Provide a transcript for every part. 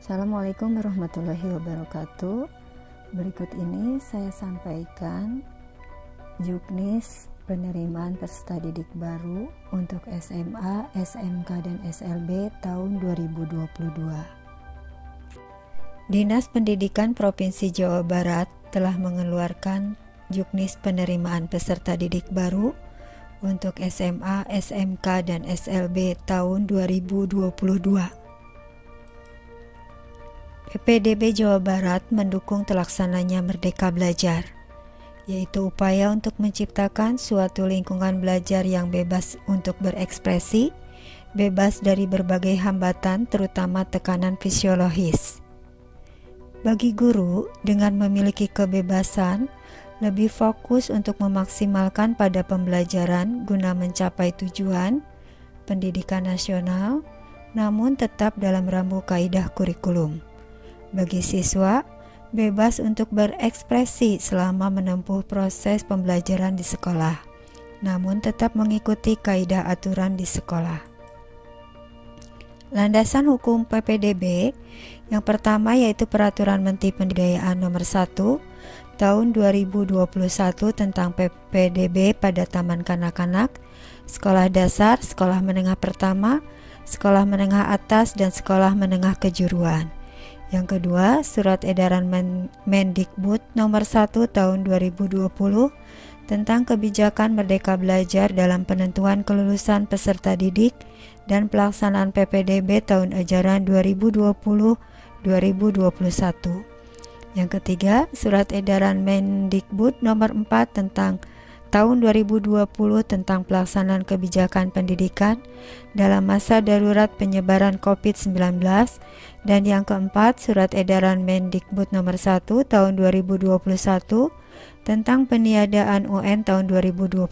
Assalamualaikum warahmatullahi wabarakatuh. Berikut ini saya sampaikan juknis penerimaan peserta didik baru untuk SMA, SMK, dan SLB tahun 2022. Dinas Pendidikan Provinsi Jawa Barat telah mengeluarkan juknis penerimaan peserta didik baru untuk SMA, SMK, dan SLB tahun 2022. PPDB Jawa Barat mendukung terlaksananya Merdeka Belajar, yaitu upaya untuk menciptakan suatu lingkungan belajar yang bebas untuk berekspresi, bebas dari berbagai hambatan terutama tekanan fisiologis. Bagi guru, dengan memiliki kebebasan, lebih fokus untuk memaksimalkan pada pembelajaran guna mencapai tujuan pendidikan nasional, namun tetap dalam rambu kaidah kurikulum. Bagi siswa, bebas untuk berekspresi selama menempuh proses pembelajaran di sekolah, namun tetap mengikuti kaidah aturan di sekolah. Landasan hukum PPDB yang pertama yaitu Peraturan Menteri Pendayaan Nomor 1 Tahun 2021 tentang PPDB pada Taman Kanak-kanak, Sekolah Dasar, Sekolah Menengah Pertama, Sekolah Menengah Atas, dan Sekolah Menengah Kejuruan. Yang kedua, Surat Edaran Mendikbud Nomor 1 Tahun 2020 tentang kebijakan Merdeka Belajar dalam penentuan kelulusan peserta didik dan pelaksanaan PPDB tahun ajaran 2020-2021. Yang ketiga, Surat Edaran Mendikbud Nomor 4 tentang tahun 2020 tentang pelaksanaan kebijakan pendidikan dalam masa darurat penyebaran COVID-19. Dan yang keempat, Surat Edaran Mendikbud Nomor 1 Tahun 2021 tentang peniadaan UN tahun 2021.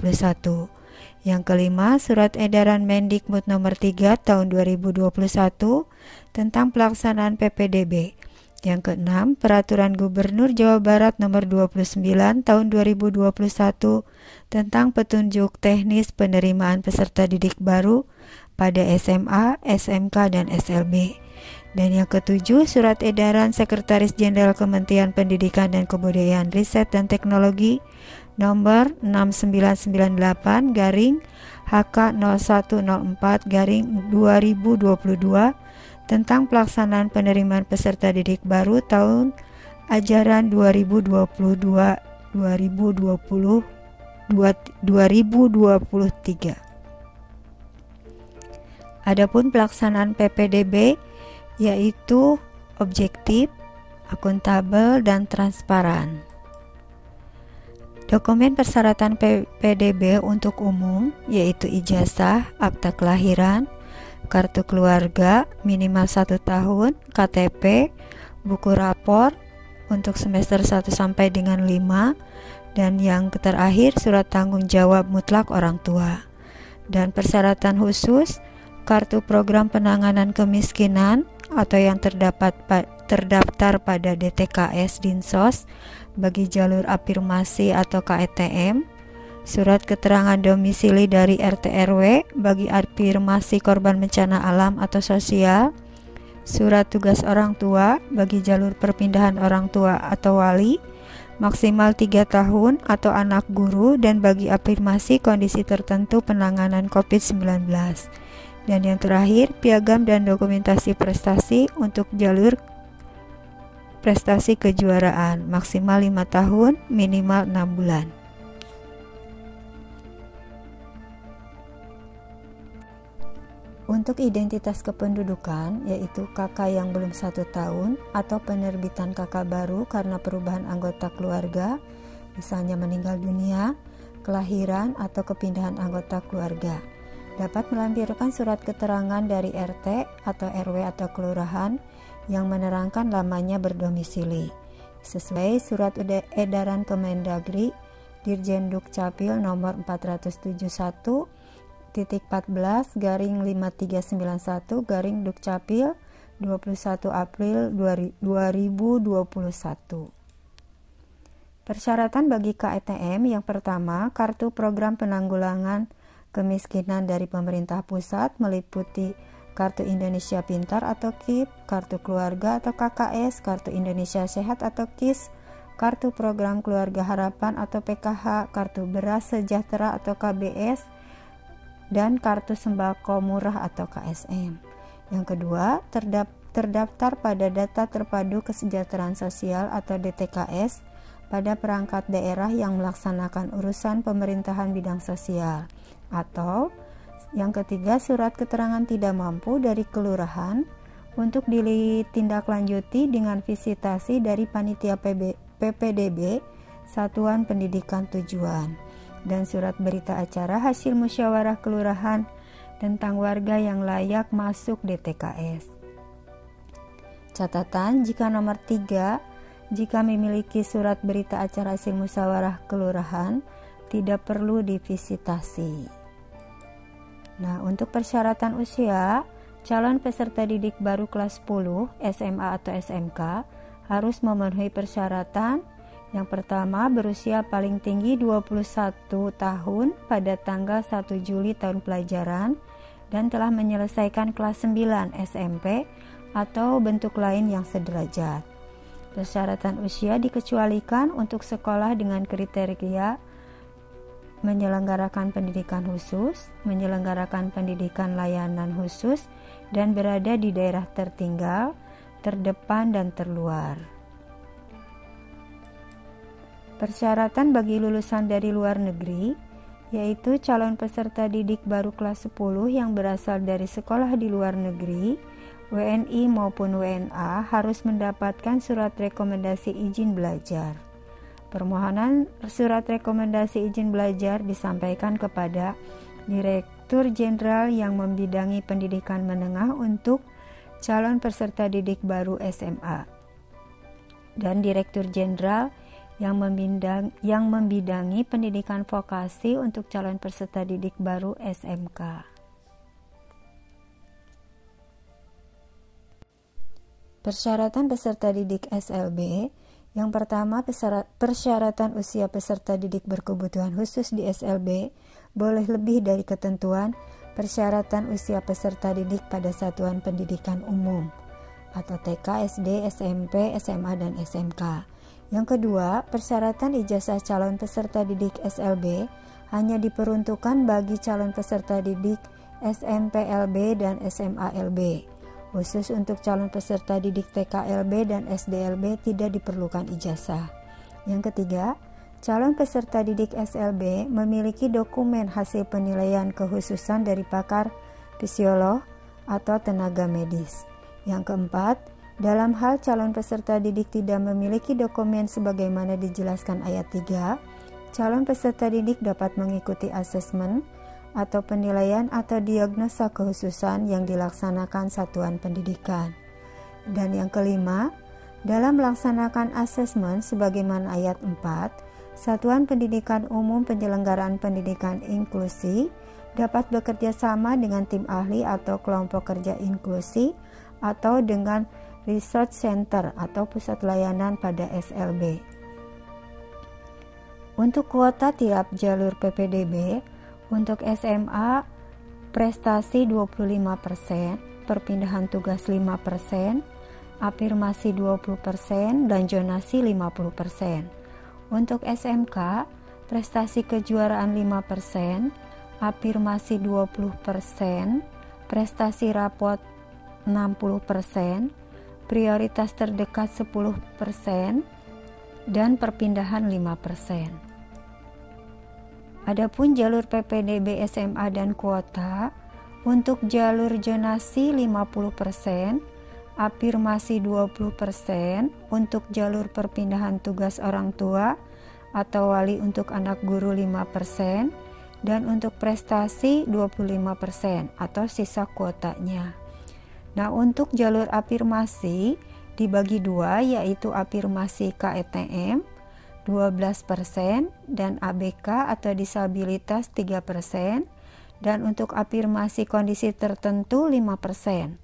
Yang kelima, Surat Edaran Mendikbud Nomor 3 Tahun 2021 tentang pelaksanaan PPDB. Yang keenam, Peraturan Gubernur Jawa Barat Nomor 29 Tahun 2021 tentang petunjuk teknis penerimaan peserta didik baru pada SMA, SMK, dan SLB. Dan yang ketujuh, Surat Edaran Sekretaris Jenderal Kementerian Pendidikan dan Kebudayaan Riset dan Teknologi Nomor 6998/HK0104/2022 tentang pelaksanaan penerimaan peserta didik baru tahun ajaran 2022-2023. Adapun pelaksanaan PPDB yaitu objektif, akuntabel, dan transparan. Dokumen persyaratan PPDB untuk umum yaitu ijazah, akta kelahiran, kartu keluarga minimal 1 tahun, KTP, buku rapor untuk semester 1 sampai dengan 5, dan yang terakhir surat tanggung jawab mutlak orang tua. Dan persyaratan khusus, kartu program penanganan kemiskinan atau yang terdaftar pada DTKS Dinsos bagi jalur afirmasi atau KETM, surat keterangan domisili dari RT RW bagi afirmasi korban bencana alam atau sosial, surat tugas orang tua bagi jalur perpindahan orang tua atau wali maksimal 3 tahun atau anak guru, dan bagi afirmasi kondisi tertentu penanganan COVID-19. Dan yang terakhir, piagam dan dokumentasi prestasi untuk jalur prestasi kejuaraan maksimal 5 tahun, minimal 6 bulan. Untuk identitas kependudukan, yaitu KK yang belum 1 tahun atau penerbitan KK baru karena perubahan anggota keluarga, misalnya meninggal dunia, kelahiran, atau kepindahan anggota keluarga, dapat melampirkan surat keterangan dari RT atau RW atau kelurahan yang menerangkan lamanya berdomisili, sesuai Surat Edaran Kemendagri Dirjen Dukcapil nomor 471/1391/Dukcapil 21 April 2021. Persyaratan bagi KETM yang pertama, kartu program penanggulangan kemiskinan dari pemerintah pusat meliputi Kartu Indonesia Pintar atau KIP, Kartu Keluarga atau KKS, Kartu Indonesia Sehat atau KIS, Kartu Program Keluarga Harapan atau PKH, Kartu Beras Sejahtera atau KBS, dan Kartu Sembako Murah atau KSM. Yang kedua, terdaftar pada Data Terpadu Kesejahteraan Sosial atau DTKS pada perangkat daerah yang melaksanakan urusan pemerintahan bidang sosial. Atau yang ketiga, surat keterangan tidak mampu dari kelurahan untuk ditindaklanjuti dengan visitasi dari panitia PPDB Satuan Pendidikan Tujuan, dan surat berita acara hasil musyawarah kelurahan tentang warga yang layak masuk DTKS. Catatan, jika nomor 3, jika memiliki surat berita acara hasil musyawarah kelurahan, tidak perlu divisitasi. Nah, untuk persyaratan usia, calon peserta didik baru kelas 10, SMA atau SMK harus memenuhi persyaratan. Yang pertama, berusia paling tinggi 21 tahun pada tanggal 1 Juli tahun pelajaran dan telah menyelesaikan kelas 9 SMP atau bentuk lain yang sederajat. Persyaratan usia dikecualikan untuk sekolah dengan kriteria menyelenggarakan pendidikan khusus, menyelenggarakan pendidikan layanan khusus, dan berada di daerah tertinggal, terdepan, dan terluar. Persyaratan bagi lulusan dari luar negeri, yaitu calon peserta didik baru kelas 10 yang berasal dari sekolah di luar negeri, WNI maupun WNA harus mendapatkan surat rekomendasi izin belajar. Permohonan surat rekomendasi izin belajar disampaikan kepada Direktur Jenderal yang membidangi pendidikan menengah untuk calon peserta didik baru SMA dan Direktur Jenderal yang membidangi pendidikan vokasi untuk calon peserta didik baru SMK. Persyaratan peserta didik SLB. Yang pertama, persyaratan usia peserta didik berkebutuhan khusus di SLB boleh lebih dari ketentuan persyaratan usia peserta didik pada satuan pendidikan umum atau TK, SD, SMP, SMA, dan SMK. Yang kedua, persyaratan ijazah calon peserta didik SLB hanya diperuntukkan bagi calon peserta didik SMPLB dan SMALB. Khusus untuk calon peserta didik TKLB dan SDLB tidak diperlukan ijazah. Yang ketiga, calon peserta didik SLB memiliki dokumen hasil penilaian kekhususan dari pakar fisiolog atau tenaga medis. Yang keempat, dalam hal calon peserta didik tidak memiliki dokumen sebagaimana dijelaskan ayat 3, calon peserta didik dapat mengikuti asesmen atau penilaian atau diagnosa kekhususan yang dilaksanakan satuan pendidikan. Dan yang kelima, dalam melaksanakan asesmen sebagaimana ayat 4, Satuan Pendidikan Umum Penyelenggaraan Pendidikan Inklusi dapat bekerja sama dengan tim ahli atau kelompok kerja inklusi atau dengan research center atau pusat layanan pada SLB. Untuk kuota tiap jalur PPDB, untuk SMA, prestasi 25%, perpindahan tugas 5%, afirmasi 20%, dan zonasi 50%. Untuk SMK, prestasi kejuaraan 5%, afirmasi 20%, prestasi rapot 60%, prioritas terdekat 10%, dan perpindahan 5%. Adapun jalur PPDB SMA dan kuota, untuk jalur zonasi 50%, afirmasi 20%, untuk jalur perpindahan tugas orang tua atau wali untuk anak guru 5%, dan untuk prestasi 25% atau sisa kuotanya. Nah, untuk jalur afirmasi dibagi dua, yaitu afirmasi KETM 12% dan ABK atau disabilitas 3%, dan untuk afirmasi kondisi tertentu 5%.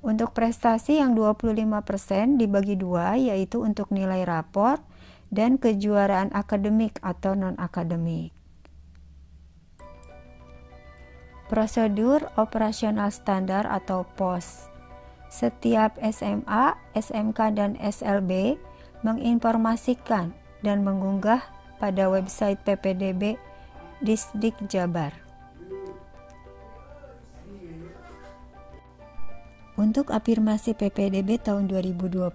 Untuk prestasi yang 25% dibagi dua, yaitu untuk nilai rapor dan kejuaraan akademik atau non-akademik. Prosedur operasional standar atau POS. Setiap SMA, SMK, dan SLB menginformasikan dan mengunggah pada website PPDB Disdik Jabar. Untuk afirmasi PPDB tahun 2022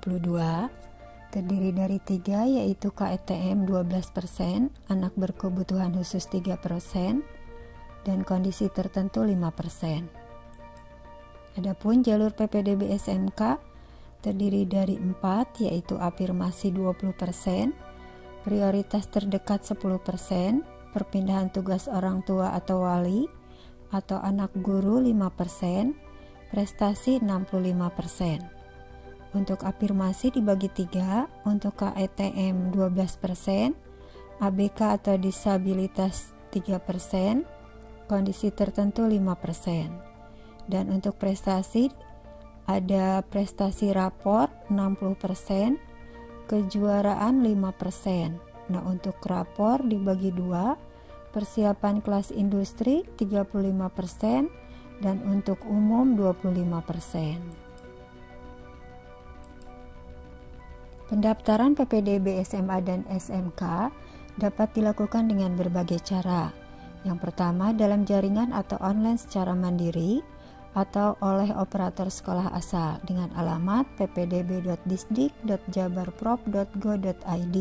terdiri dari 3, yaitu KETM 12%, anak berkebutuhan khusus 3%, dan kondisi tertentu 5%. Adapun jalur PPDB SMK terdiri dari 4, yaitu afirmasi 20%, prioritas terdekat 10%, perpindahan tugas orang tua atau wali atau anak guru 5%, prestasi 65%. Untuk afirmasi dibagi 3, untuk KETM 12%, ABK atau disabilitas 3%, kondisi tertentu 5%. Dan untuk prestasi ada prestasi rapor 60%, kejuaraan 5%. Nah, untuk rapor dibagi 2, persiapan kelas industri 35%, dan untuk umum 25%. Pendaftaran PPDB SMA dan SMK dapat dilakukan dengan berbagai cara. Yang pertama, dalam jaringan atau online secara mandiri atau oleh operator sekolah asal dengan alamat ppdb.disdik.jabarprop.go.id,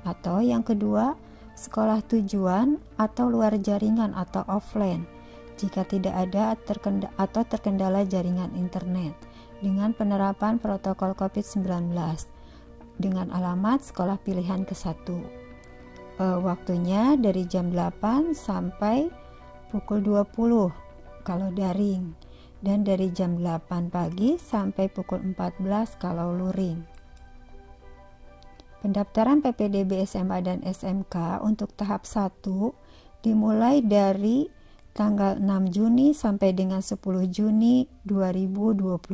atau yang kedua, sekolah tujuan atau luar jaringan atau offline jika tidak ada atau terkendala jaringan internet dengan penerapan protokol COVID-19 dengan alamat sekolah pilihan ke-1. Waktunya dari jam 8 sampai pukul 20 kalau daring, dan dari jam 8 pagi sampai pukul 14 kalau luring. Pendaftaran PPDB SMA dan SMK untuk tahap 1 dimulai dari tanggal 6 Juni sampai dengan 10 Juni 2022.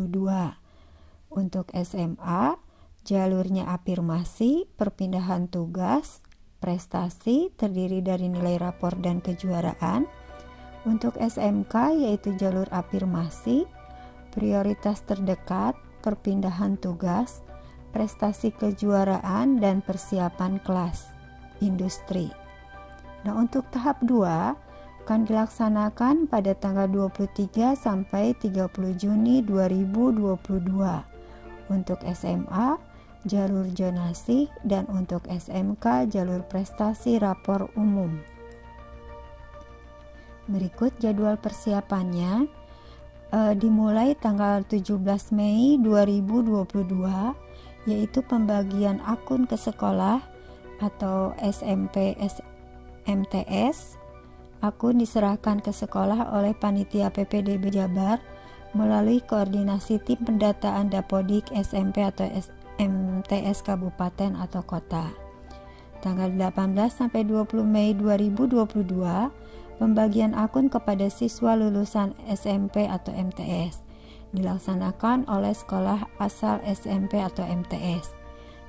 Untuk SMA, jalurnya afirmasi, perpindahan tugas, prestasi terdiri dari nilai rapor dan kejuaraan. Untuk SMK yaitu jalur afirmasi, prioritas terdekat, perpindahan tugas, prestasi kejuaraan, dan persiapan kelas industri. Nah, untuk tahap 2 akan dilaksanakan pada tanggal 23 sampai 30 Juni 2022. Untuk SMA, jalur zonasi, dan untuk SMK, jalur prestasi rapor umum. Berikut jadwal persiapannya. Dimulai tanggal 17 Mei 2022, yaitu pembagian akun ke sekolah atau SMP MTS. Akun diserahkan ke sekolah oleh Panitia PPDB Jabar melalui koordinasi tim pendataan Dapodik SMP atau MTS Kabupaten atau Kota. Tanggal 18 sampai 20 Mei 2022, pembagian akun kepada siswa lulusan SMP atau MTS dilaksanakan oleh sekolah asal SMP atau MTS.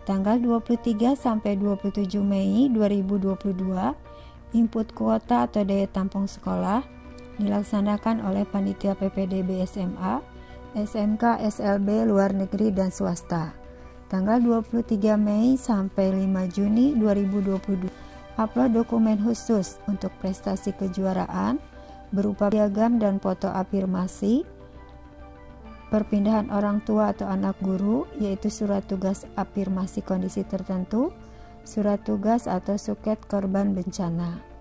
Tanggal 23 sampai 27 Mei 2022, input kuota atau daya tampung sekolah dilaksanakan oleh Panitia PPDB SMA, SMK, SLB, luar negeri, dan swasta. Tanggal 23 Mei sampai 5 Juni 2022, upload dokumen khusus untuk prestasi kejuaraan berupa piagam dan foto afirmasi, perpindahan orang tua atau anak guru, yaitu surat tugas afirmasi kondisi tertentu, surat tugas atau suket korban bencana.